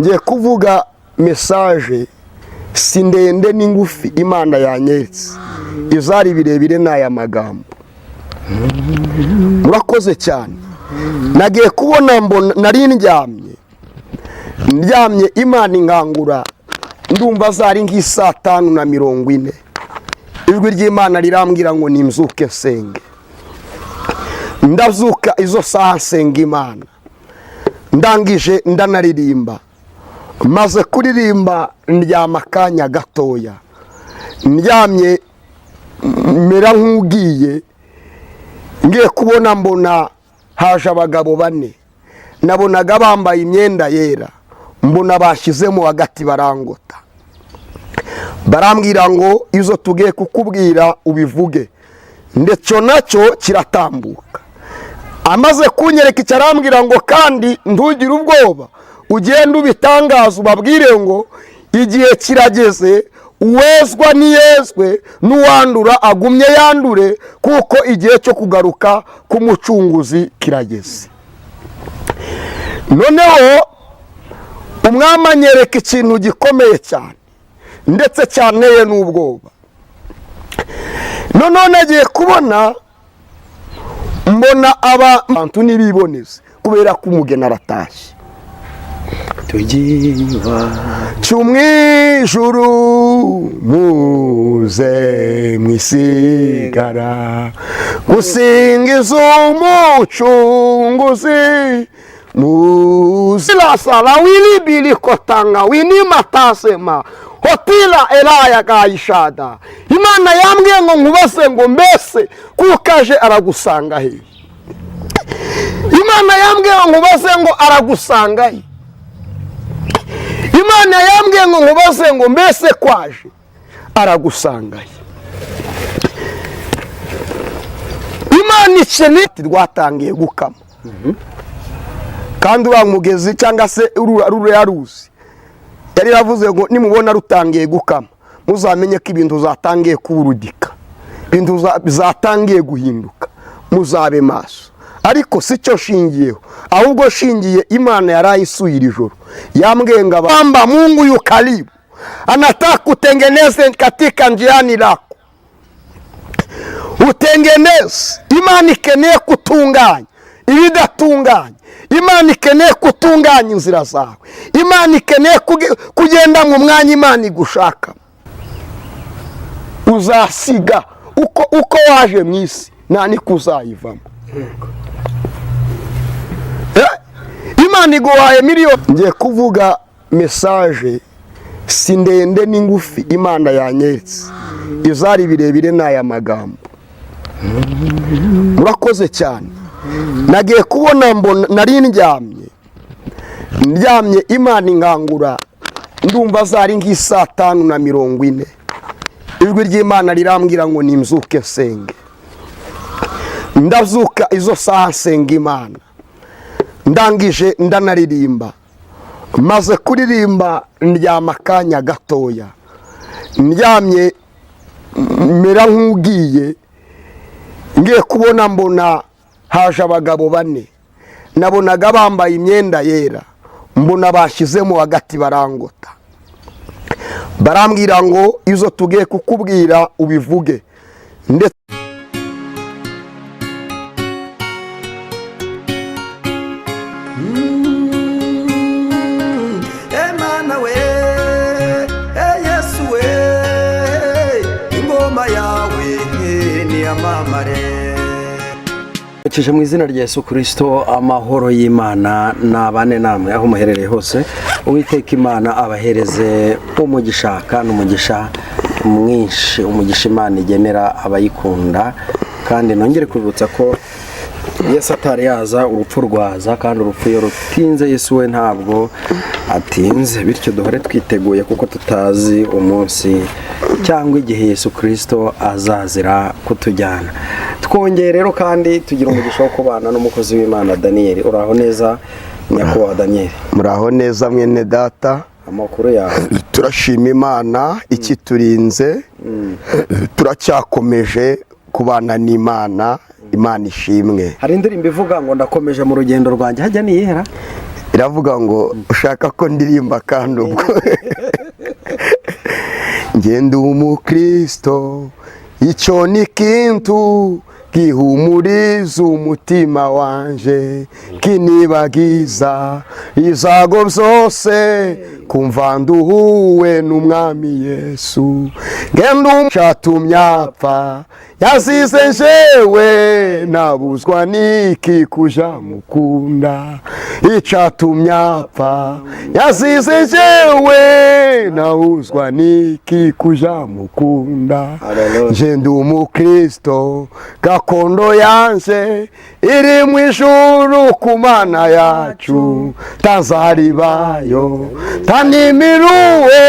ngiye kuvuga mesaje si ndende n'ingufi Imana yanyeretse, izari birebire n'aya magambo. Murakoze cyane. Nagiye kubona mbona nari ndyamye Imana inkangura, ndumva zari nk'isaa 5:40. Ijwi ry'Imana rirambwira ngo nimzuke senge. Ndazuka izo saha senga Imana, ndangije ndanaririmba. Maze kuririmba ndyama akanya gatoya, ndyamye mera nk'ugiye, ngiye kubona mbona haje abagabo 4. Nabonaga bambaye imyenda yera, mbona bashyizemo hagati barangota. Barambwira ngo izo tugiye kukubwira ubivuge, ndetse nacyo kiratambuka. Amaze kunyereka icyarambwira ngo kandi ntugire ubwoba, ugenda ubitangaza ubabwire ngo igihe kirageze, uwezwa niyezwe, n'uwandura agumye yandure, kuko igihe cyo kugaruka k'umucunguzi kirageze. Noneho umwami anyereka ikintu gikomeye cyane, ndetse cyanteye n'ubwoba. Noneho nagiye kubona mbona abantu ntibiboneze kubera ko umugeni aratashye. Tugiva cy'umwijuru muze mwisigara gusingiza umucunguzi muzilasala wilibili kotanga winimatasema hotila elaya gayishada. Imana yambwiye ngo nkubase ngo mbese kukaje aragusanga he. Imana yambwiye ngo nkubase ngo aragusanga he. Imana yambwiye ngo nkubase ngo mbese kwaje aragusanga he. Imana iceniti rwatangiye gukama. Kandi uramugezi cyangwa se yaruzi yari yavuze ngo nimubona rutangiye gukama muzamenye ko ibintu zatangiye kuburudika, ibintu zatangiye guhinduka, muzabe maso. Ariko si cyo shingiyeho, ahubwo shingiye Imana yarayisuyira ijoro. Yambwiye ngo bamba Mungu yu karibu, anataka utengeneze katika njiani lako. Utengeneze. Imana ikeneye kutunganya ibidatunganya. Imana ikeneye kutunganya inzira zawe. Imana ikeneye kugenda mu mwanya Imana igushaka. Uzasiga uko waje mu isi nta niko uzayivamo. Imana iguhaye miliyoni. Ngiye kuvuga mesaje si ndende n'ingufi Imana yanyeretse, izari birebire n'aya magambo. Murakoze cyane. Nagiye kubona mbona nari ndyamye Imana inkangura, ndumva zari nk'isaa 5:40. Ijwi ry'Imana rirambwira ngo nimzuke senge. Ndazuka izo saha senga Imana, ndangije ndanaririmba. Maze kuririmba ndyama akanya gatoya, ndyamye mera nk'ugiye, ngiye kubona mbona haje abagabo 4. Nabonaga bambaye imyenda yera, mbona bashyizemo hagati barangota. Barambwira ngo izo tugiye kukubwira ubivuge, ndetse Emana we Yesu we ingoma yawe ni amamare. Kije mu izina rya Yesu Kristo, amahoro y'Imana nabane namwe aho muherereye hose. Uwiteka Imana abahereze umugisha kandi umugisha mwinshi, umugisha Imana igenera abayikunda. Kandi nongere kwibutsa ko Yesu atari yaza urupfu rwaza, kandi urupfu iyo rutinze Yesu we ntabwo atinze. Bityo duhore twiteguye kuko tutazi umunsi cyangwa igihe Yesu Kristo azazira kutujyana. Twongeye rero kandi tugira umugisha wo kubana n'umukozi w'Imana Daniel. Uraho neza nyakubahwa Daniel? Muraho neza mwene data. Amakuru yawe? Turashima Imana ikiturinze, turacyakomeje kubana n'Imana. Imana ishimwe. Hari indirimbo ivuga ngo ndakomeje mu rugendo rwanjye, hajya niyihera? iravuga ngo ushaka ko ndirimba kandi ubwo ngenda umukristo icyo ni kintu gihumuriza umutima wanje kinibagiza izago byose kumva nduhuwe n'umwami Yesu ngenda umcatumye apfa yazize jewe nabuzwa niki kuja mukunda icatumye apfa yazize jewe nabuzwa niki kuja mukunda nje ndi umukristo gakondo yanje iri mu ijuru ku Mana yacu tazaribayo tanimiruwe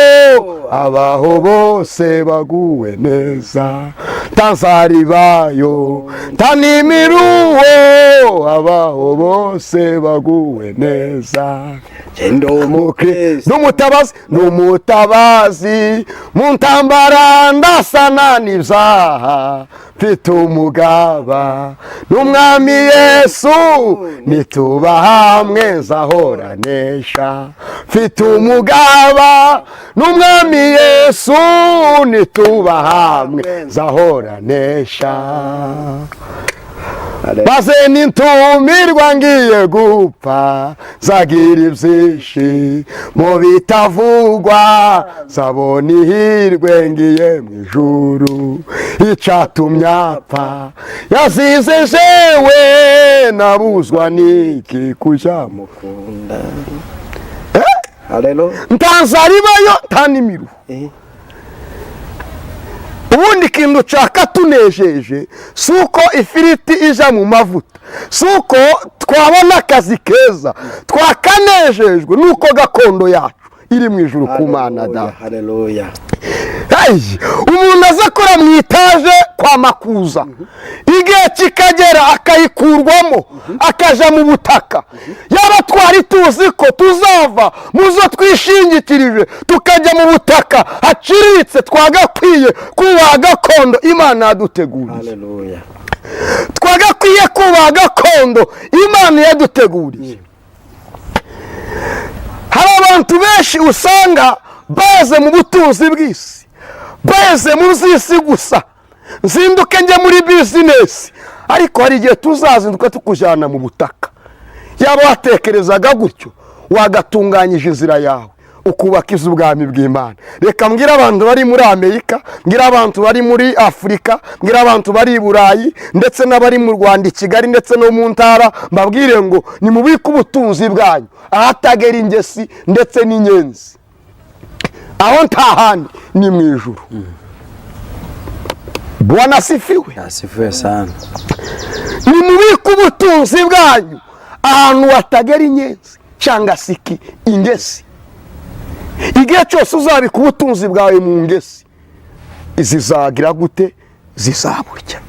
abaho bose baguwe neza tazaribayo tanimiruwe abaho bose baguwe neza n'umutabazi mu ntambara ndasana n'ibyaha mfite umugaba n'umwami Yesu nituba hamwe nzahoranesha mfite umugaba n'umwami Yesu nituba hamwe nzahoranesha maze nintumirwa ngiye gupfa zagira ibyishimo bitavugwa zabona ihirwe ngiye mu ijuru icatumye apfa yazize jewe nabuzwa niki kuja mukunda ntazaribayo ntanimiru ubundi kintu ushaka tunejeje si uko ifiriti ija mu mavuta si uko twabona akazi keza twakanejejwe nuko gakondo yacu iri mu ijuru ku Mana da. Umuntu aza akora mu itaje kwa Makuza igihe kikagera akayikurwamo akaja mu butaka yaba twari tuzi ko tuzava muzo twishingikirije tukajya mu butaka haciritse twagakwiye kubaha gakondo Imana yaduteguriye twagakwiye kubaha gakondo Imana yaduteguriye. Hari abantu benshi usanga baze mu butunzi bw'isi baze mu zisi gusa nzinduke njye muri bizinesi ariko hari igihe tuzazinduka tukujyana mu butaka. Yaba watekerezaga gutyo wagatunganyije inzira yawe ukubaka iz'ubwami bw'Imana. Reka mbwira abantu bari muri Amerika, mbwira abantu bari muri Afurika, mbwira abantu bari i Burayi ndetse n'abari mu Rwanda i Kigali ndetse no mu ntara, mbabwire ngo nimubike ubutunzi bwanyu ahatagera ingesi ndetse n'inyenzi, aho ntahandi ni mu ijuru. Bwana asifiwe. Asifiwe sana. Nimubike ubutunzi bwanyu ahantu hatagera inyenzi cyangwa siki ingesi. Igihe cyose uzabika ubutunzi bwawe mu ngesi izizagira gute? Zizaburya.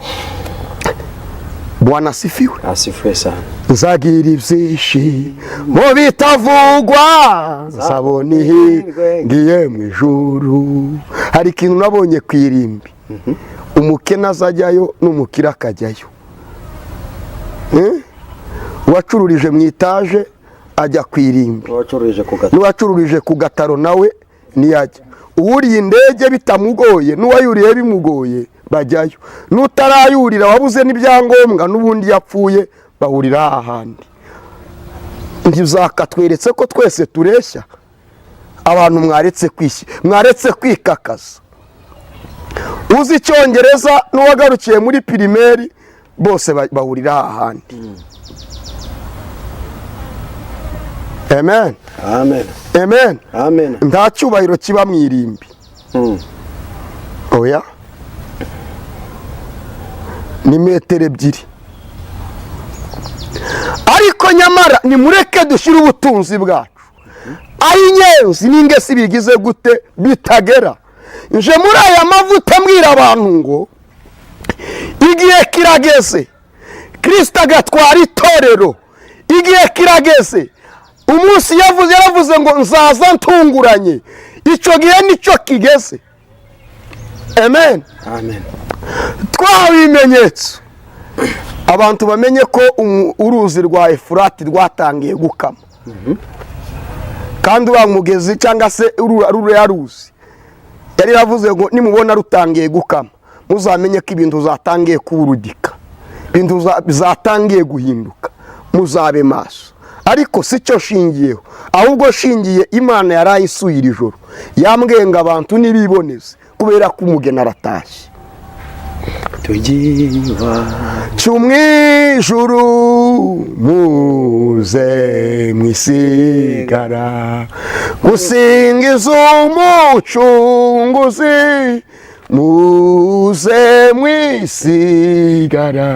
Bwana asifiwe. Asifiwe sana. Nzagira ibyishimo bitavugwa nzabona ihirwe ngiye mu ijuru. Hari ikintu nabonye ku irimbi, umukene azajyayo n'umukire akajyayo. Uwacururije mu itaje ajya ku irimbi, n'uwacururije ku gataro nawe niyajya. Uwuriye indege bitamugoye n'uwayuriye bimugoye bajyayo. N'utarayurira wabuze n'ibyangombwa n'ubundi yapfuye bahurira ahandi. Ntizakatweretse ko twese tureshya abantu mwaretse kwikakaza. Uzi Icyongereza n'uwagarukiye muri pirimeri bose bahurira ahandi. Amen. Amen. Amen. Amen. Nta cyubahiro kiba mu irimbi. Oya. Ni metero ebyiri. Ariko nyamara nimureke dushyire ubutunzi bwacu aho inyenzi n'ingesi bigize gute bitagera. Nje muri aya mavuta mbwira abantu ngo igihe kirageze Kristo agatwara itorero. Igihe kirageze umunsi yaravuze ngo nzaza ntunguranye. Icyo gihe nicyo kigeze. Amen. Amen. Twahawe ibimenyetso abantu bamenye ko uruzi rwa Efurati rwatangiye gukama. kandi uriya mugezi cyangwa se ruriya ruzi yari yaravuze ngo nimubona rutangiye gukama muzamenye ko ibintu zatangiye kuburudika, ibintu zatangiye guhinduka, muzabe maso. Ariko si cyo shingiyeho, ahubwo shingiye Imana yarayisuye iri joro yambwiye ngo abantu nibiboneze kubera ko umugeni aratashye. tugiva cy'umwijuru muze mwisigara gusingiza umucunguzi, muze mwisigara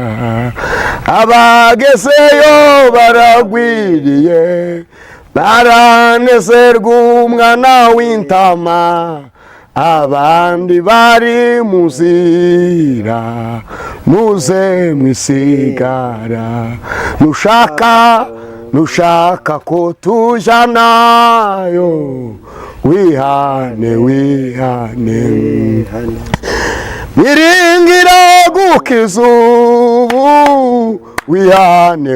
abagezeyo baragwiriye baranezerwa umwana w'intama, abandi bari muzira muze mwisigara, nushaka ko tujanayo wihane miringira gukiza ubu wihane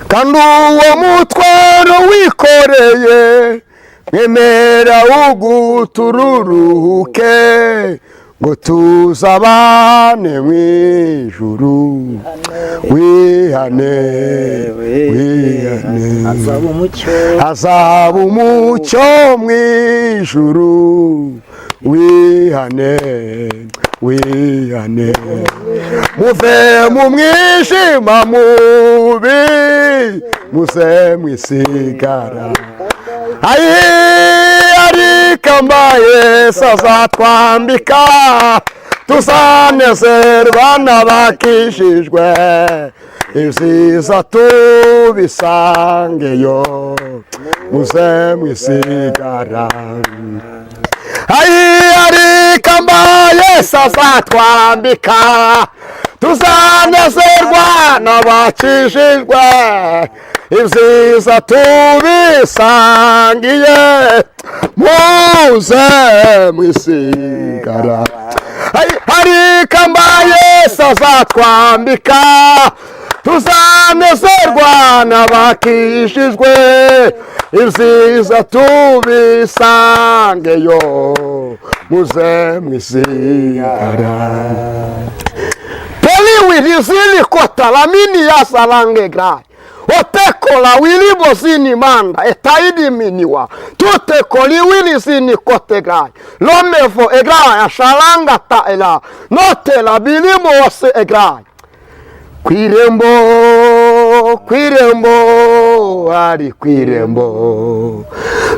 kandi uwo mutwaro wikoreye mwemera ugutururuke ngo tuzabane mw'ijuru wihane hazaba umucyo mw'ijuru wihane muve mu mwijima mubi muze mwisigara, arikamba Yesu azatwambika tuzanezerwa n'abakijijwe, ibyiza tubisangeyo muze mwisigara. Arikamba Yesu azatwambika tuzanezerwa n'abakijijwe, ibyiza tubisangiye muze mwisigara. Arikamba Yesu azatwambika tuzanezerwa n'abakijijwe, ibyiza tubisangeyo muze mwisigara. Peli wirizili kota lamini ya salange grai otekola wili bosini manda etaidi miniwa tutekoli wili sini kote grai lomefo egrai ashalanga taela notela bilimo ose egrai kwirembo ari kwirembo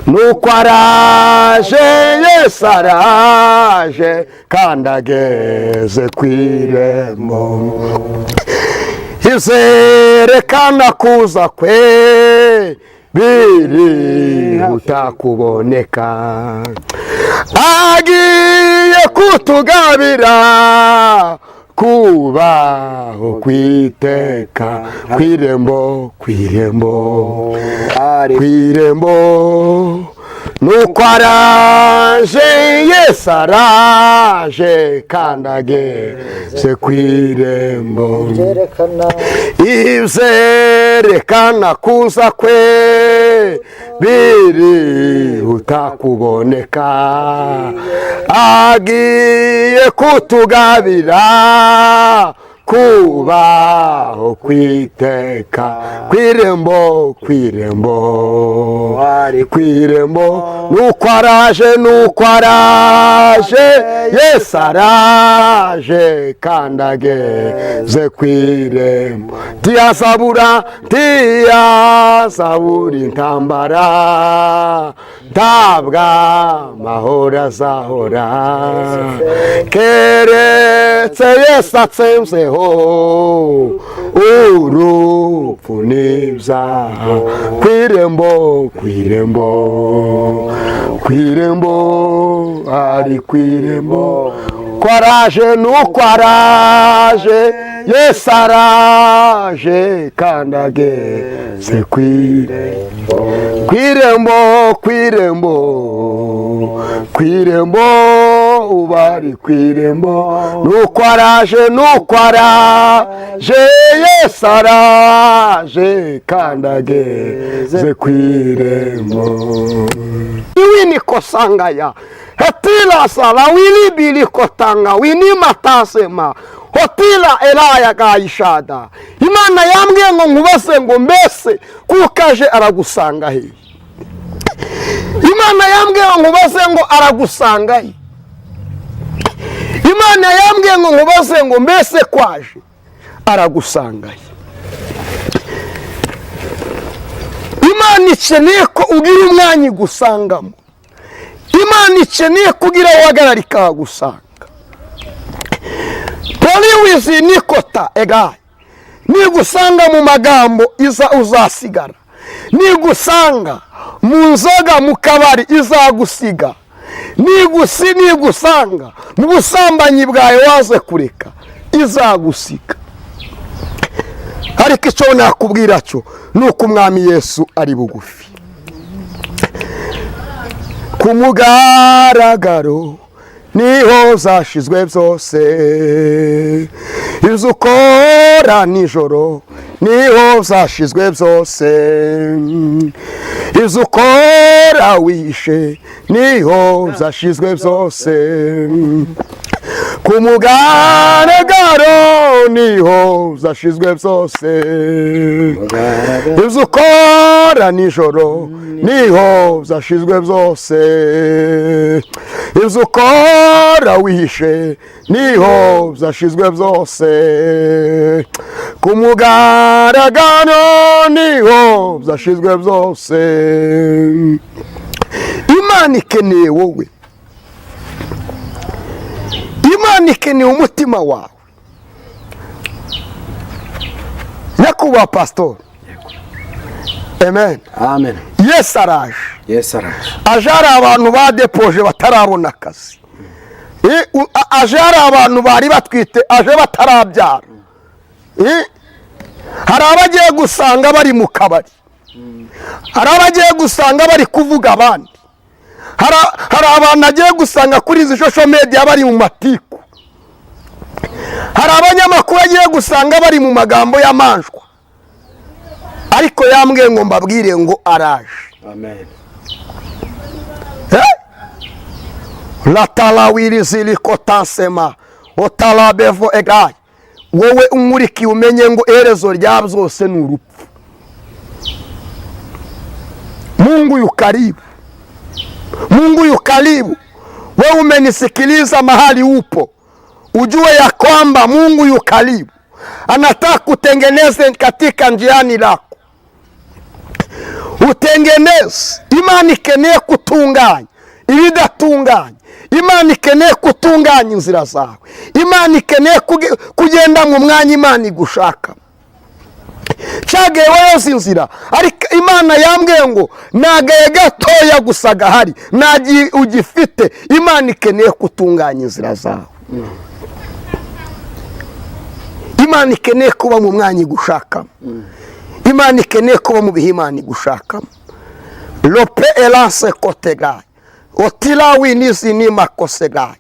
nuko araje Yesu araje kandi ageze kwirembo, izerekana kuza kwe birihuta kuboneka, agiye kutugabira kubaho kwiteka kwirembo nuko araje Yesu araje kandi ageze kwirembo, izerekana kuza kwe birihuta kuboneka, agiye kutugabira kubaho kwiteka kwirembo nuko araje Yesu araje kandi ageze kwirembo, ntiyazabura intambara ntabwo amahoro azahora, keretse Yesu atsemzeho urupfu n'ibyaha kwirembo ari kwirembo ko araje nuko araje Yesu araje kandi ageze kwirembo bari ku irembo, nuko araje Yesu araje kandi ageze ku irembo. Iwini kosangaya hetila sala wili bili kotanga wini matasema hotila elaya gayishada. Imana yambwiye ngo nkubase ngo mbese kukaje aragusanga he. Imana yambwiye ngo nkubase ngo aragusanga he. Imana yambwiye ngo nkubase ngo mbese kwaje aragusanga he. Imana ikeneye ko ugira umwanya gusangamo. Imana ikeneye kugira wagararika gusanga. Poliwizi nikota egaye. Nigusanga mu magambo uzasigara. Nigusanga mu nzoga mu kabari izagusiga. Nigusanga mu busambanyi bwawe waze kureka izagusiga. Ariko icyo nakubwira cyo nuko umwami Yesu ari bugufi. Ku mugaragaro niho zashizwe byose, ibyo ukora nijoro niho zashizwe byose, ibyo ukora wishe niho zashizwe byose. Ku mugaragaro niho zashizwe byose, ibyo ukora nijoro niho zashizwe byose, ibyo ukora wihishe niho zashizwe byose. Ku mugaragaro niho zashizwe byose. Imana ikeneye wowe. Imana ikeneye umutima wawe. Nyakubahwa pastor. Amen. Amen. Yesu araje. Yesu araje. Aje ari abantu badepoje batarabona akazi. Aje ari abantu bari batwite, aje batarabyara. Hari abagiye gusanga bari mu kabari. Hari abagiye gusanga bari kuvuga abandi. Hari abantu agiye gusanga kuri izi social media bari mu matiku. Hari abanyamakuru agiye gusanga bari mu magambo y'amanjwa. Ariko yambwiye ngo mbabwire ngo araje. Amen. La talawirizi likotansema otalabevo egaye. Wowe umuriki umenye ngo erezo rya byose ni urupfu. Mungu yu karibu. Mungu yu karibu. Wewe umenisikiliza mahali upo, ujue ya kwamba Mungu yu karibu. Anataka kutengeneze katika njiani lako. Utengeneze. Imana ikeneye kutunganya ibidatunganya. Imana ikeneye kutunganya inzira zawe. Imana ikeneye kugenda mu mwanya Imana igushaka. Cyageye wese inzira, ariko Imana yambwiye ngo nagaye gatoya gusa gahari, nagi ugifite. Imana ikeneye kutunganya inzira zawe. Imana ikeneye kuba mu mwanya igushaka. Imana ikeneye kuba mu bihe Imana igushaka. Lope elance kotegaye otila winizi ni makosegaye.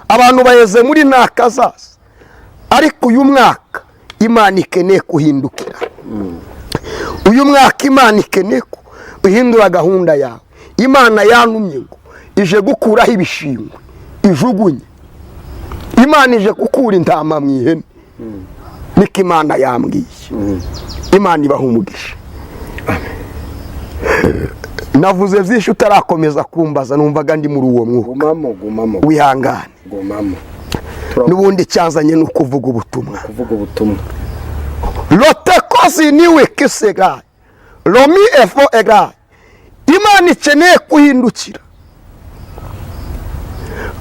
Abantu baheze muri nakazaza, ariko uyu mwaka Imana ikeneye kuhindukira. Uyu mwaka Imana ikeneye uhindura gahunda yawe. Imana yanumye ngo ije gukuraho ibishingwe ijugunye. Imana ije gukura intama mu ihene. Niko Imana yambwiye. Imana ibaha umugisha. Navuze byinshi utarakomeza kumbaza, numvaga ndi muri uwo mwuka. Gumamo. Wihangane. Gumamo. Nubundi cyanzanye no kuvuga ubutumwa. Lote kosi niwe kisegaye. Lomi efo egaye. Imana ikeneye kuhindukira.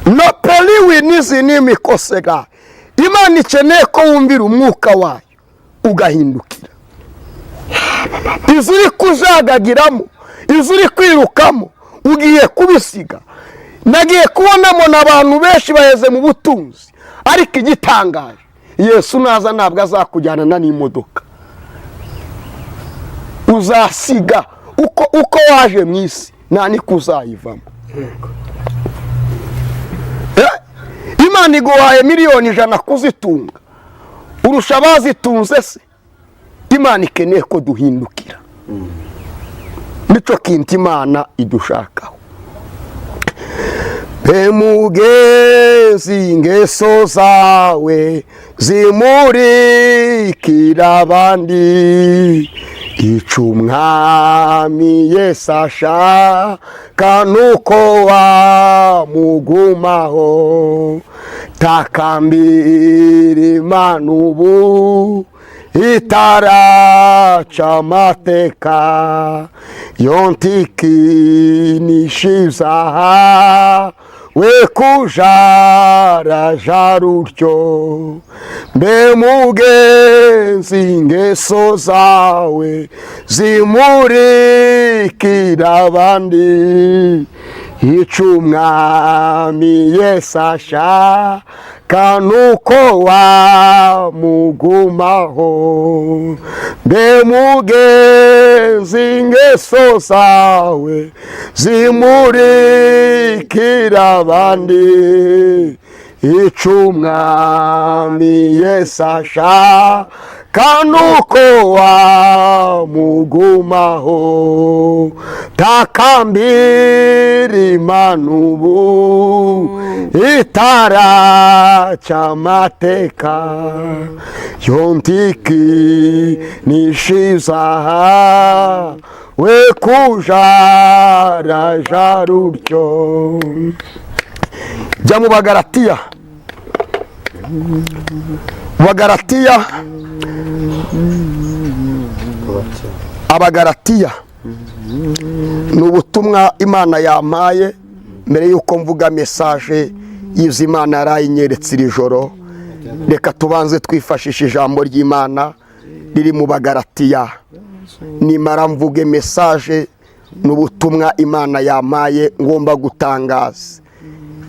No peliwi nizi nimi kosegaye. Imana ikeneye ko wumvira umwuka wayo ugahindukira. Izuri kujagagiramo, izuri kwirukamo, ugiye kubisiga. Nagiye kubonamo n'abantu benshi baheze mu butunzi, ariko igitangaje Yesu naza ntabwo azakujyana n'imodoka. Uzasiga uko waje mu isi, nta niko uzayivamo. Imana iguhaye miliyoni 100 kuzitunga, urusha abazitunze se? Imana ikeneye ko duhindukira, nico kintu Imana idushakaho. Mugenzi, ingeso zawe zimurikira abandi, ico umwami Yesu ashaka nuko wamugumaho. Takambira Imana ubu itaraca amateka, yontikinishizaha we kujaraja rutyo. Mbe mugenzi, ingeso zawe zimurikira abandi, ico umwami Yesu ashaka nuko wamugumaho. Mbe mugenzi, ingeso zawe zimurikira abandi, ico umwami Yesu ashaka nuko wamugumaho. Takambira Imana ubu itaraca amateka, yontikinishizaha we kujaraja rutyo. Jya mu Bagalatiya, Bagalatiya, Abagalatiya ni ubutumwa Imana yampaye mbere yuko mvuga message y'ivyo Imana yarayinyeretse iri joro. Reka tubanze twifashisha ijambo ry'Imana riri mu Bagalatiya, nimara mvuge message n'ubutumwa Imana yampaye ngomba gutangaza.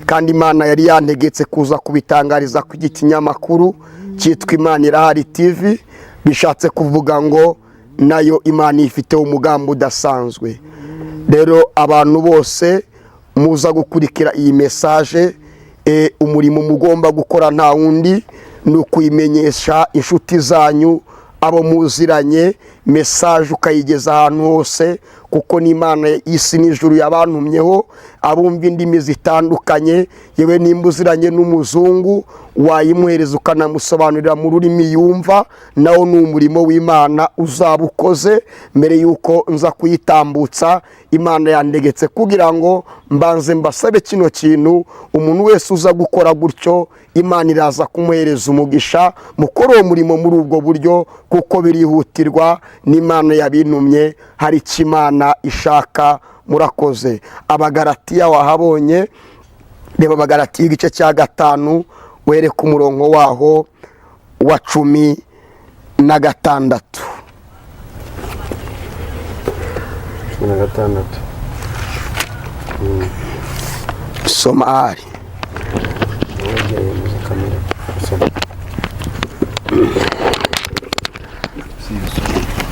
Kandi Imana yari yantegetse kuza kubitangariza ku ikinyamakuru cyitwa Imana Irahari TV, bishatse kuvuga ngo nayo Imana ifite umugambi udasanzwe. Rero abantu bose muza gukurikira iyi message, umurimo mugomba gukora nta wundi ni ukuyimenyesha inshuti zanyu, abo muziranye, message ukayigeza ahantu hose, kuko ni Imana y'isi n'ijuru yabantumyeho. Abumva indimi zitandukanye, yewe nimba uziranye n'umuzungu wayimuhereza ukanamusobanurira mu rurimi yumva, nawo ni umurimo w'Imana uzabukoze. Mbere yuko nza kuyitambutsa, Imana yandegetse kugira ngo mbanze mbasabe kino kintu. Umuntu wese uza gukora gutyo, Imana iraza kumuhereza umugisha. Mukore uwo murimo muri ubwo buryo, kuko birihutirwa, n'Imana yabintumye, hari icyo Imana ishaka. Murakoze. Abagalatiya wahabonye, reba Abagalatiya igice cya 5 were ku murongo waho wa 16. Soma ari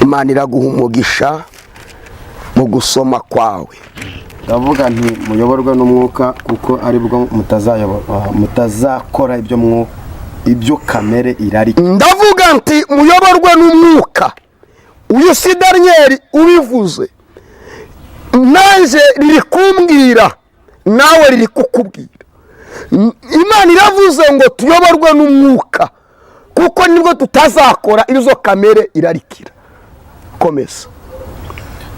Imana iraguha umugisha mu gusoma kwawe. Ndavuga nti muyoborwe n'umwuka, kuko ari bwo mutazakora ibyo kamere irari. Ndavuga nti muyoborwe n'umwuka. Uyu si Daniel ubivuze, nanje riri kumbwira, nawe riri kukubwira. Imana iravuze ngo tuyoborwe n'umwuka, kuko nibwo tutazakora izo kamere irarikira. Komeza.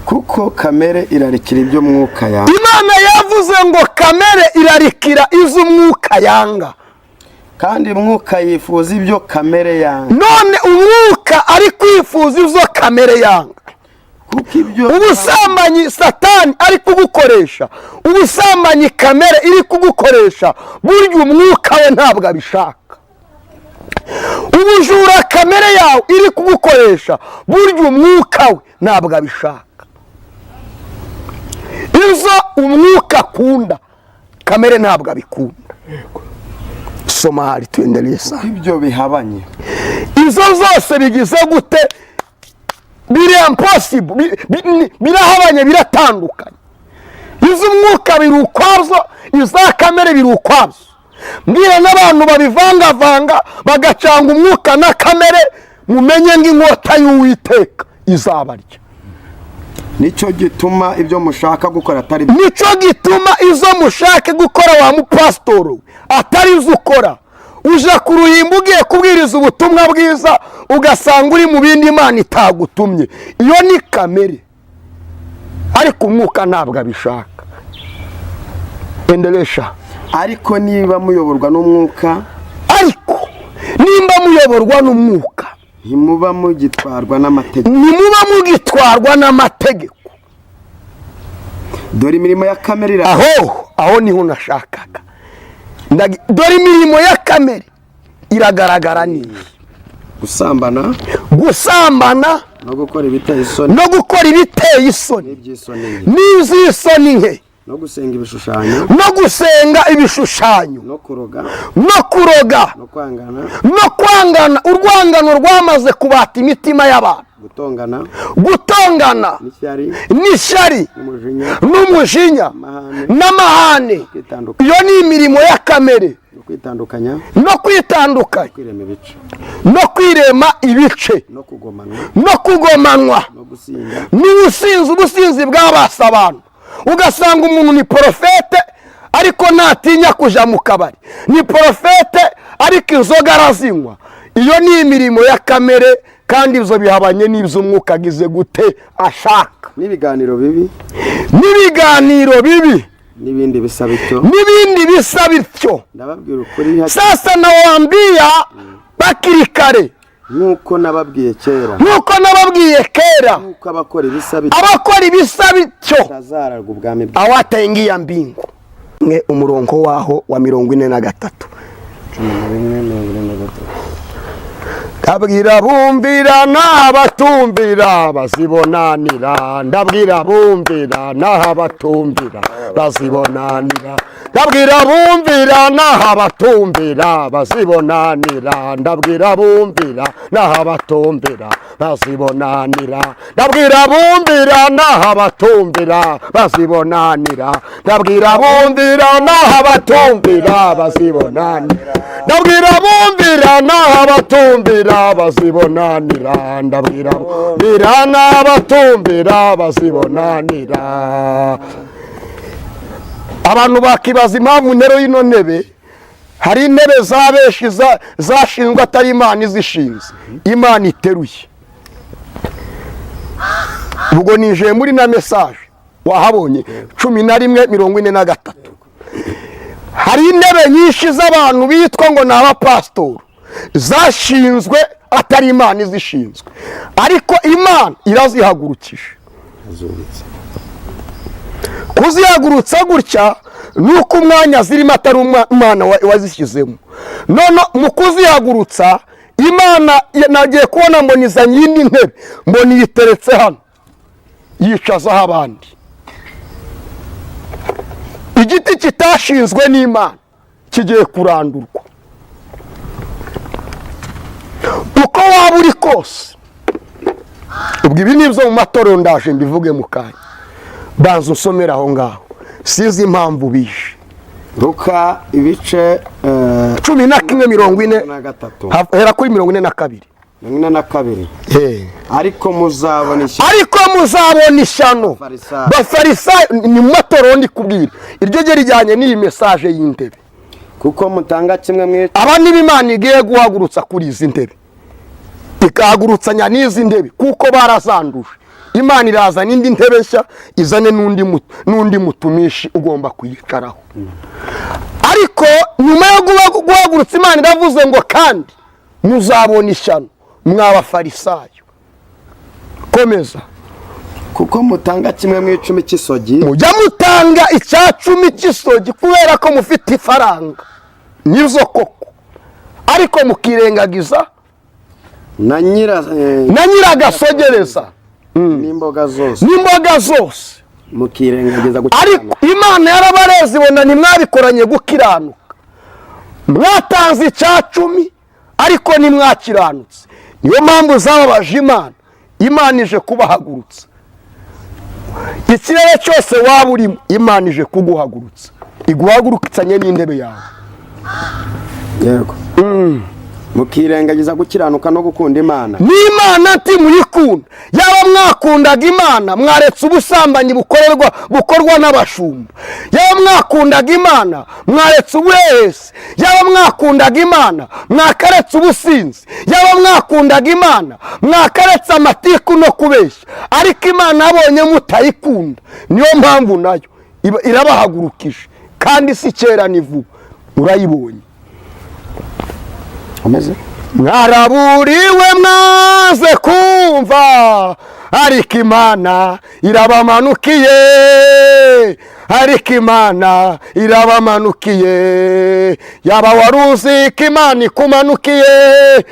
Kuko kamere irarikira ibyo mwuka yanga. Imana yavuze ngo kamere irarikira izo umwuka yanga, kandi mwuka yifuza ibyo kamere yanga. None umwuka ari kwifuza izo kamere yanga. Kuko ibyo ubusambanyi Satani ari kugukoresha, ubusambanyi kamere iri kugukoresha, burya umwuka we ntabwo abishaka. Ubujura kamere yawe iri kugukoresha, burya umwuka we ntabwo abishaka. Izo umwuka akunda, kamere ntabwo abikunda. Soma hari tuendelee sana. Ibyo bihabanye, izo zose bigize gute? Biri impossible, birahabanye, biratandukanye. Izo umwuka biri ukwazo, iza kamere biri ukwazo. mbwira n'abantu babivangavanga bagacanga umwuka na kamere, mumenye nk'inkota y'Uwiteka izabarya. nicyo gituma ibyo mushaka gukora atari byo. Nicyo gituma izo mushaka gukora wa mupasitoro atari zo ukora. Uje ku ruhimbi ugiye kubwiriza ubutumwa bwiza ugasanga uri mu bindi Imana itagutumye. Iyo ni kamere, ariko umwuka ntabwo abishaka. Endelesha. ariko niba muyoborwa n'umwuka, Ariko nimba muyoborwa n'umwuka, ntimuba mugitwarwa n'amategeko. ntimuba mugitwarwa n'amategeko. dore imirimo ya kamere Aho niho nashakaga. Dore imirimo ya kamere iragaragara n'iyi: gusambana no gukora ibiteye isoni, n'iz'isoni nke, no gusenga ibishushanyo, no kuroga, no kwangana. Urwangano rwamaze kubata imitima y'abantu. Gutongana, n'ishyari, n'umujinya, n'amahane. Iyo ni imirimo ya kamere. No kwitandukanya, no kwirema ibice, no kugomanwa, ubusinzi bw'abasa abantu. Ugasanga umuntu ni porofete ariko ntatinya kuja mu kabari, ni porofete ariko inzoga arazinywa. Iyo ni imirimo ya kamere, kandi ibyo bihabanye n'iby'umwuka agize gute ashaka. n'ibiganiro bibi, n'ibindi bisa bityo. Ndababwira ukuri, sasa nawaambia bakiri kare, nk'uko nababwiye kera, nk'uko abakora ibisa bityo awataingia mbingu. Umurongo waho wa 43. Ndabwira bumvira n'abatumvira bazibonanira. Ndabwira bumvira n'abatumvira bazibonanira. Ndabwira bumvira n'abatumvira bazibonanira. Ndabwira bumvira n'abatumvira bazibonanira. Ndabwira bumvira n'abatumvira bazibonanira. Ndabwira bumvira n'abatumvira bazibonanira. Ndabwira bumvira n'abatumvira bazibonanira. Ndabwira bumvira n'abatumvira bazibonanira. Abantu bakibaza impamvu ntero y'ino ntebe. Hari intebe zabeshi zashinzwe atari Imana izishinze, Imana iteruye. Ubwo nije muri na message wahabonye 11:43. Hari intebe nyinshi z'abantu bitwa ngo ni abapasitoro zashinzwe atari Imana izishinzwe, ariko Imana irazihagurukije. Kuzihagurutsa gutya nuko umwanya zirimo atari Imana wazishyizemo. None mu kuzihagurutsa Imana nagiye kubona ngo nizanye iyindi ntebe, mbona yiteretse hano yicazaho abandi. Igiti kitashinzwe n'Imana kigiye kurandurwa. Uko waba uri kose, ubwo ibi nibyo mu matorero ndaje mbivuge mu kanya. Banza usomera aho ngaho, sizi impamvu bishe. Luka ibice 11:43 hera kuri 42. Ariko muzabona ishyano Bafarisayo. Ni mu matorero ndi kubwira iryo gye rijyanye n'iyi message y'intebe. Kuko mutanga kimwe mwe, aba ni Imana igiye guhagurutsa kuri izi ntebe, ikahagurutsanya n'izi ntebe kuko barazanduje. Imana irazana indi ntebe nshya, izane n'undi mutumishi ugomba kuyicaraho. Ariko nyuma yo guhagurutsa Imana iravuze ngo kandi muzabona ishyano mw'Abafarisayo. Komeza. Kuko mutanga kimwe mu 10 cy'isogi, mujya mutanga icya 10 cy'isogi kubera ko mufite ifaranga nizo koko, ariko mukirengagiza na nyiragasogereza n'imboga zose mukirengagiza gukiranuka. Ariko Imana yarabareze ibona ntimwabikoranye gukiranuka. Mwatanze icya 10 ariko ntimwakiranutse. Niyo mpamvu zababaje Imana ije kubahagurutsa. Ikirere cyose waba urimo Imana ije kuguhagurutsa, iguhagurutsanye n'intebe yawe. yego mukirengagiza gukiranuka no gukunda Imana. n'Imana ntimuyikunda. yaba mwakundaga Imana mwaretse ubusambanyi bukorwa n'abashumba. yaba mwakundaga Imana mwaretse ubuhehesi. yaba mwakundaga Imana mwakaretse ubusinzi. yaba mwakundaga Imana mwakaretse amatiku no kubeshya. ariko Imana abonye mutayikunda, niyo mpamvu nayo irabahagurukije, kandi si kera ni vuba. urayibonye ameze mwaraburiwe mwaze kumva, ariko Imana irabamanukiye. ariko Imana irabamanukiye. yaba waruzi ko Imana ikumanukiye,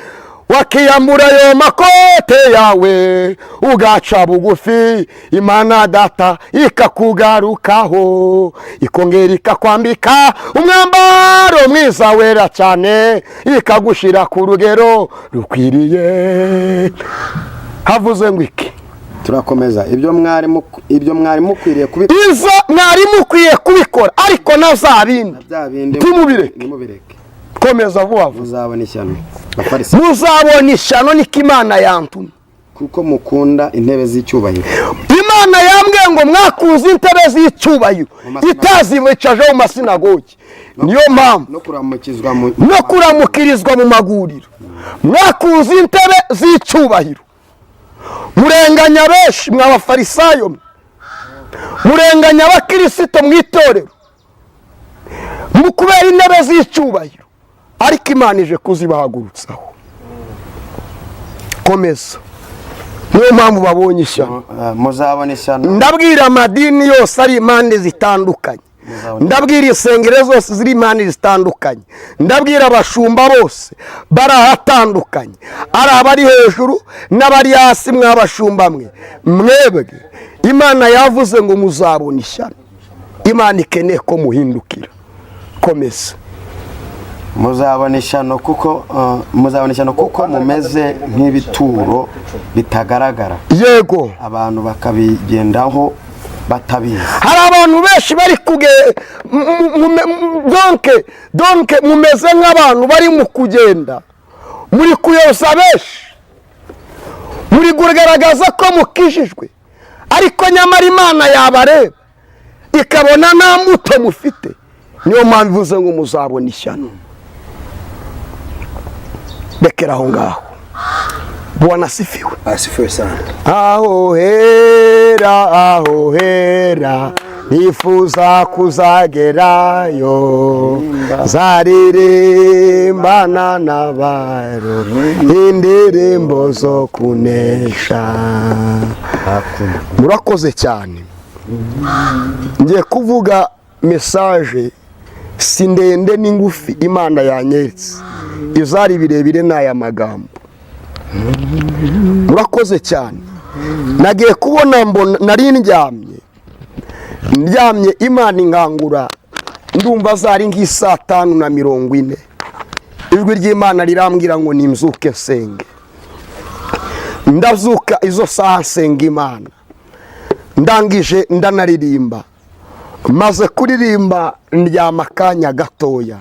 wakiyambura ayo makote yawe ugaca bugufi, Imana Data ikakugarukaho, ikongera ikakwambika umwambaro mwiza wera cyane, ikagushira ku rugero rukwiriye. havuze ngo iki? turakomeza ibyo mwari mukwiriye kubikora. izo mwari mukwiye kubikora, ariko na za bindi nimubireke. komeza vuba vuba. muzabona ishyano muzabona ishyano, niko Imana yantumye, kuko mukunda intebe z'icyubahiro. Imana yambwiye ngo mwakunze intebe z'icyubahiro itazibicaje mu masinagogi. niyo mpamvu no kuramukirizwa mu maguriro mwakunze intebe z'icyubahiro. murenganya benshi mw'abafarisayo, murenganya abakirisito mu itorero kubera intebe z'icyubahiro, ariko Imana ije kuzibahagurutsaho. komeza. niyo mpamvu babonye ishyano. muzabona ishyano. ndabwira amadini yose ari impande zitandukanye, ndabwira insengero zose ziri impande zitandukanye, ndabwira abashumba bose bari ahatandukanye, ari abari hejuru n'abari hasi. mw'abashumba mwe, mwebwe Imana yavuze ngo muzabona ishyano. Imana ikeneye ko muhindukira. komeza. muzabona ishyano kuko mumeze nk'ibituro bitagaragara. yego. abantu bakabigendaho batabizi. hari abantu benshi bari donke mumeze nk'abantu bari mu kugenda muri kuyoza benshi, muri kugaragaza ko mukijijwe, ariko nyamara Imana yabareba ikabona nta mbuto mufite. niyo mpamvu ivuze ngo muzabona ishyano. bekera aho ngaho. Bwana asifiwe. asifiwe sana. aho hera nifuza kuzagerayo, zaririmbana n'abaro indirimbo zo kunesha. murakoze cyane. ngiye kuvuga mesaje si ndende n'ingufi Imana yanyeretse, izari birebire n'aya magambo. murakoze cyane. nagiye kubona mbona nari ndyamye Imana ingangura, ndumva zari nk'isaa 5:40. ijwi ry'Imana rirambwira ngo nimzuke nsenge. ndazuka izo saha nsenga Imana, ndangije ndanaririmba. maze kuririmba ndyama akanya gatoya,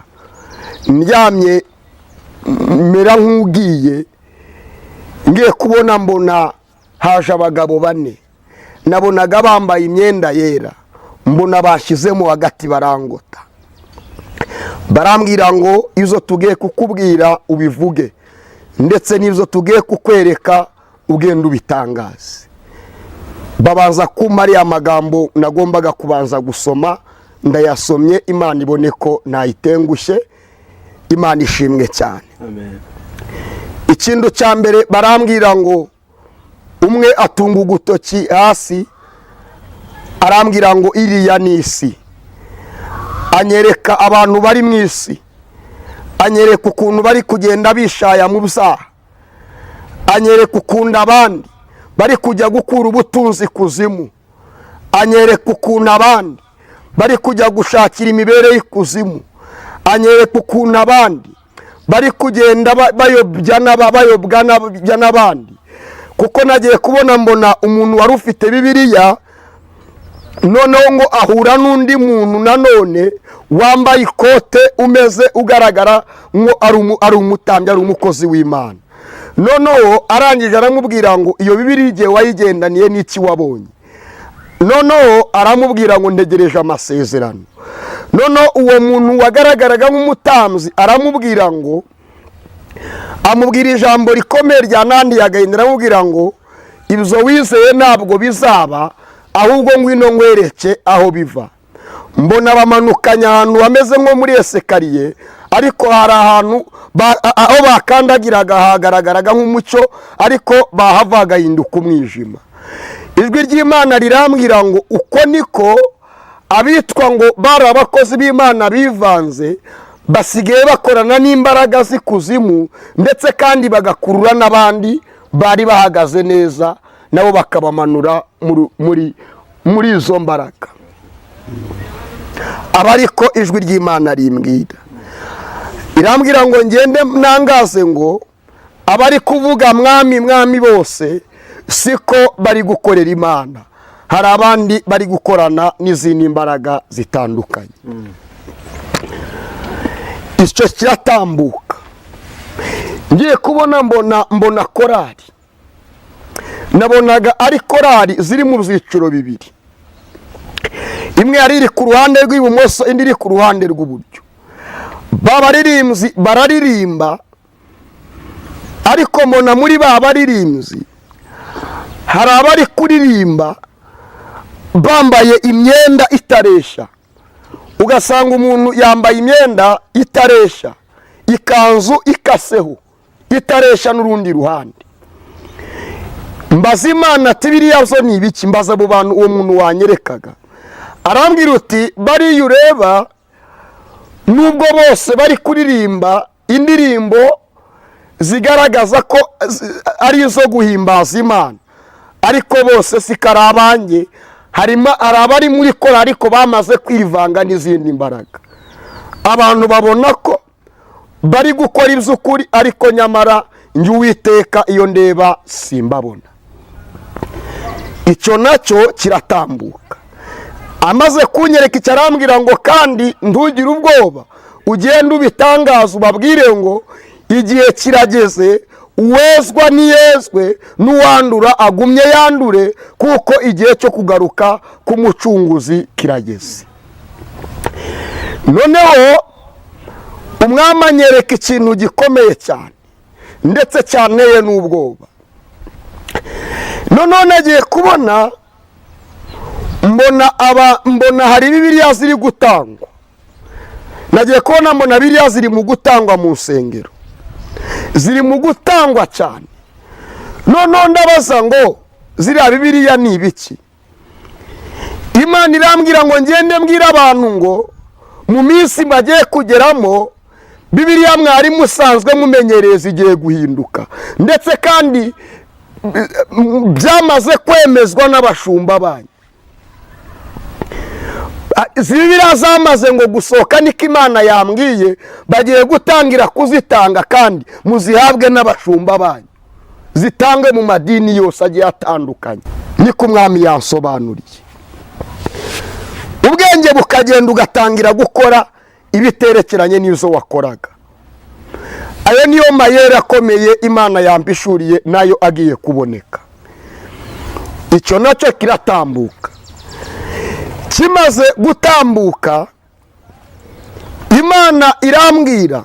ndyamye mera nk'ugiye. ngiye kubona mbona haje abagabo 4, nabonaga bambaye imyenda yera, mbona bashyizemo hagati barangota. barambwira ngo izo tugiye kukubwira ubivuge, ndetse n'izo tugiye kukwereka ugenda ubitangaze. babanza kumpa ariya magambo nagombaga kubanza gusoma, ndayasomye. Imana ibone ko nayitengushye. Imana ishimwe cyane. amen. ikintu cya mbere barambwira ngo, umwe atunga ugutoki hasi, arambwira ngo iriya ni isi. anyereka abantu bari mu isi, anyereka ukuntu bari kugenda bishaya mu byaha, anyereka ukuntu abandi bari kujya gukura ubutunzi kuzimu, anyereka ukuntu abandi bari kujya gushakira imibereho ikuzimu, anyereka ukuntu abandi bari kugenda bayobya n'abandi. kuko nagiye kubona mbona umuntu wari ufite Bibiliya, noneho ngo ahura n'undi muntu nanone wambaye ikote umeze ugaragara ngo ari umutambyi, ari umukozi w'Imana. Noneho arangije aramubwira ngo iyo Bibiliya igihe wayigendaniye n'iki wabonye? Noneho aramubwira ngo ntegereje amasezerano. Noneho uwo muntu wagaragaraga nk'umutambyi aramubwira ngo, amubwira ijambo rikomeye ryanandiye agahinda, aramubwira ngo ibyo wizeye ntabwo bizaba, ahubwo ngwino nkwereke aho biva. Mbona bamanukanye ahantu hameze nko muri esikariye, ariko hari ahantu aho bakandagiraga hagaragaraga nk'umucyo, ariko bahava hagahinduka umwijima. Ijwi ry'Imana rirambwira ngo uko niko abitwa ngo bari abakozi b'Imana bivanze basigaye bakorana n'imbaraga z'ikuzimu, ndetse kandi bagakurura n'abandi bari bahagaze neza, nabo bakabamanura muri izo mbaraga. Aba ariko ijwi ry'Imana rimbwira, irambwira ngo ngende nangaze ngo abari kuvuga mwami mwami bose siko bari gukorera Imana, hari abandi bari gukorana n'izindi mbaraga zitandukanye. Icyo kiratambuka, ngiye kubona mbona korari. Nabonaga ari korari ziri mu byiciro bibiri, imwe yari iri ku ruhande rw'ibumoso, indi iri ku ruhande rw'uburyo. Baririmbyi bararirimba, ariko mbona muri ba baririmbyi hari abari kuririmba bambaye imyenda itaresha. Ugasanga umuntu yambaye imyenda itaresha, ikanzu ikaseho itaresha n'urundi ruhande. Mbaza Imana ati biriya zo ni ibiki? Mbaza abo bantu uwo muntu wanyerekaga, arambwira uti bariya ureba nubwo bose bari kuririmba indirimbo zigaragaza ko ari izo guhimbaza Imana, ariko bose sikari abanjye. hari abari muri korari ariko bamaze kwivanga n'izindi mbaraga. Abantu babona ko bari gukora iby'ukuri, ariko nyamara njye Uwiteka iyo ndeba simbabona. Icyo nacyo kiratambuka. Amaze kunyereka icyo arambwira ngo kandi ntugire ubwoba, ugende ubitangaza ubabwire ngo igihe kirageze, uwezwa niyezwe, n'uwandura agumye yandure, kuko igihe cyo kugaruka k'umucunguzi kirageze. Noneho umwami anyereka ikintu gikomeye cyane, ndetse cyanteye n'ubwoba. Noneho nagiye kubona mbona hari Bibiliya ziri gutangwa. Nagiye kubona mbona Bibiliya ziri mu gutangwa mu nsengero, ziri mu gutangwa cyane. Noneho ndabaza ngo ziriya Bibiliya ni ibiki? Imana irambwira ngo ngende mbwira abantu ngo mu minsi bagiye kugeramo Bibiliya mwari musanzwe mumenyereza igiye guhinduka, ndetse kandi byamaze kwemezwa n'abashumba banyu. Bibiliya zamaze ngo gusohoka, niko Imana yambwiye, bagiye gutangira kuzitanga kandi muzihabwe n'abashumba banyu, zitangwe mu madini yose agiye atandukanye. Niko umwami yansobanuriye. Ubwenge bukagenda ugatangira gukora ibiterekeranye n'izo wakoraga. Ayo niyo mayeri akomeye Imana yampishuriye, nayo agiye kuboneka. Icyo nacyo kiratambuka. Kimaze gutambuka, Imana irambwira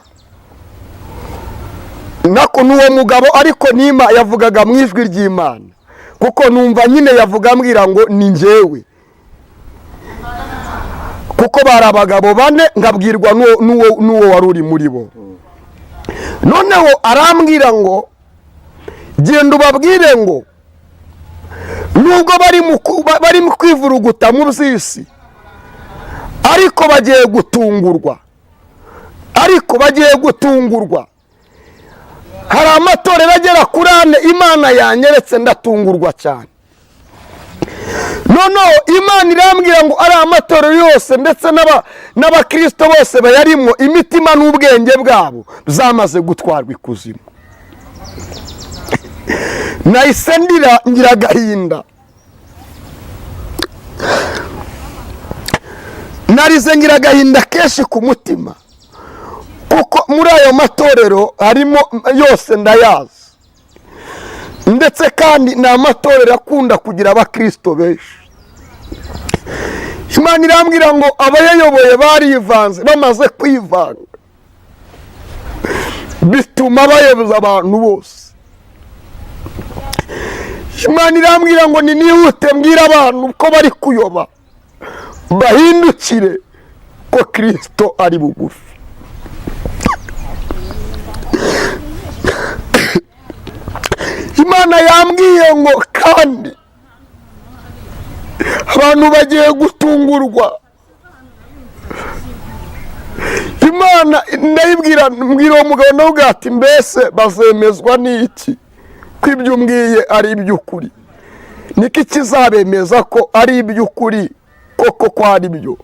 nako n'uwo mugabo, ariko nima yavugaga mu ijwi ry'Imana, kuko numva nyine yavuga ambwira ngo ni njyewe, kuko bari abagabo bane ngabwirwa n'uwo wari uri muri bo. Noneho arambwira ngo genda ubabwire ngo nubwo bari mu kwivuruguta mu by'isi, ariko bagiye gutungurwa. Hari amatorero agera kuri 4 Imana yanyeretse, ndatungurwa cyane. Noneho Imana irambwira ngo ari amatorero yose, ndetse n'abakristo bose bayarimo, imitima n'ubwenge bwabo zamaze gutwarwa ikuzimu. Nahise ngira agahinda. narize ngira agahinda kenshi ku mutima, kuko muri ayo matorero harimo yose ndayazi, ndetse kandi ni amatorero akunda kugira abakristo benshi. Imana irambwira ngo abayayoboye barivanze, bamaze kwivanga bituma bayoboza abantu bose. Imana irambwira ngo nihute mbwira abantu ko bari kuyoba bahindukire ko Kristo ari bugufi. Imana yambwiye ngo kandi abantu bagiye gutungurwa. Imana ndayibwira uwo mugabo nawe ati mbese bazemezwa n'iki ko ibyo umbwiye ari iby'ukuri? Niki kizabemeza ko ari iby'ukuri koko ko ari byo,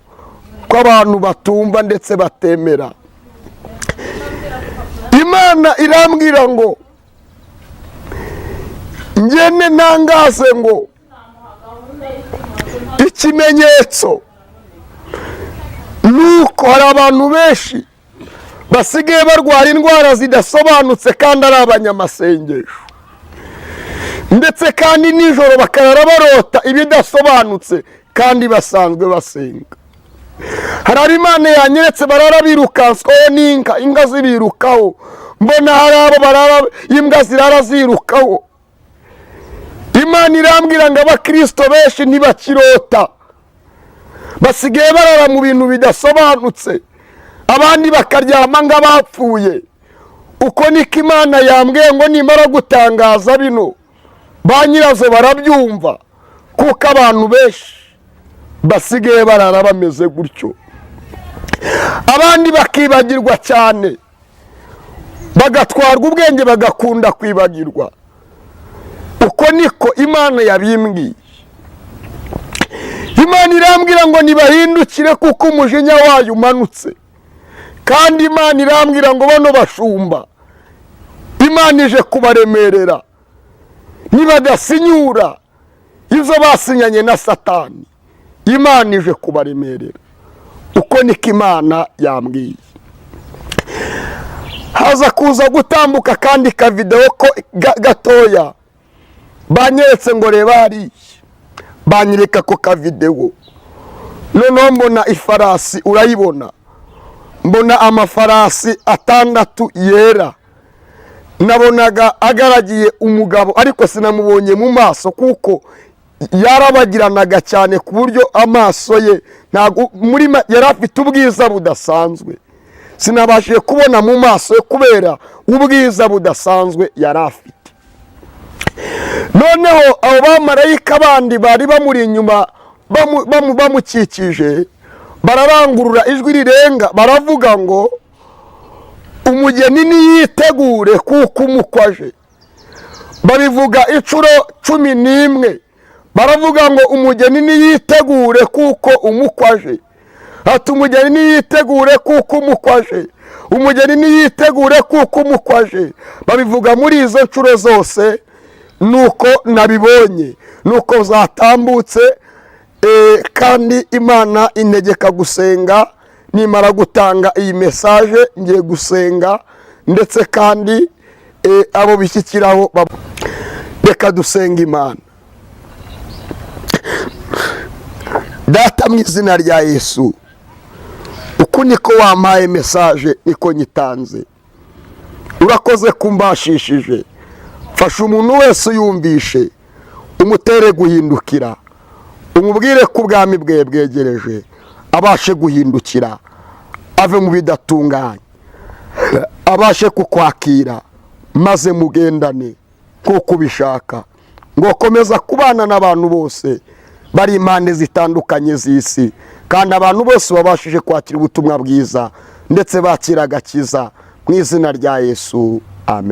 ko abantu batumva ndetse batemera? Imana irambwira ngo ngene ntangaze ngo ikimenyetso nuko hari abantu benshi basigaye barwara indwara zidasobanutse kandi ari abanyamasengesho, ndetse kandi nijoro bakarara barota ibidasobanutse kandi basanzwe basenga. Hari abo Imana yanyeretse barara birukanswaho n'inka, inka zibirukaho, mbona hari abo barara imbwa zirara zirukaho. Imana irambwira ngo abakristo benshi ntibakirota, basigaye barara mu bintu bidasobanutse, abandi bakaryama nk'abapfuye. Uko niko Imana yambwiye ngo nimara gutangaza bino ba nyirazo barabyumva, kuko abantu benshi basigaye barara bameze gutyo. Abandi bakibagirwa cyane, bagatwarwa ubwenge bagakunda kwibagirwa. Uko niko Imana yabimbwiye. Imana irambwira ngo nibahindukire kuko umujinya wayo umanutse. Kandi Imana irambwira ngo bano bashumba Imana ije kubaremerera, nibadasinyura izo basinyanye na Satani, Imana ije kubaremerera. Uko niko Imana yambwiye. Haza kuza gutambuka kandi ka video ko gatoya banyeretse ngo reba hariya, banyereka ko ka video. Noneho mbona ifarasi, urayibona, mbona amafarasi 6 yera. Nabonaga agaragiye umugabo ariko sinamubonye mu maso, kuko yarabagiranaga cyane ku buryo amaso ye muri yari afite ubwiza budasanzwe. Sinabashije kubona mu maso ye kubera ubwiza budasanzwe yari afite. Noneho abo bamarayika bandi bari bamuri inyuma bamukikije bararangurura ijwi rirenga, baravuga ngo umugeni niyitegure kuko umukwaje. Babivuga inshuro 11, baravuga ngo umugeni niyitegure kuko umukwaje. Ati umugeni niyitegure kuko umukwaje, umugeni niyitegure kuko umukwaje. Babivuga muri izo nshuro zose. Nuko nabibonye, nuko zatambutse. Kandi Imana integeka gusenga. Nimara gutanga iyi message ngiye gusenga, ndetse kandi abo bishyikiraho reka dusenga Imana. Data, mu izina rya Yesu, uku niko wampaye message niko nyitanze. Urakoze kumbashishije. Fasha umuntu wese uyumvishe, umutere guhindukira, umubwire ko ubwami bwe bwegereje, abashe guhindukira, ave mu bidatunganye, abashe kukwakira, maze mugendane kuko ubishaka. Ngo komeza kubana n'abantu bose bari impande zitandukanye z'isi, kandi abantu bose babashije kwakira ubutumwa bwiza ndetse bakira agakiza, mu izina rya Yesu, amen.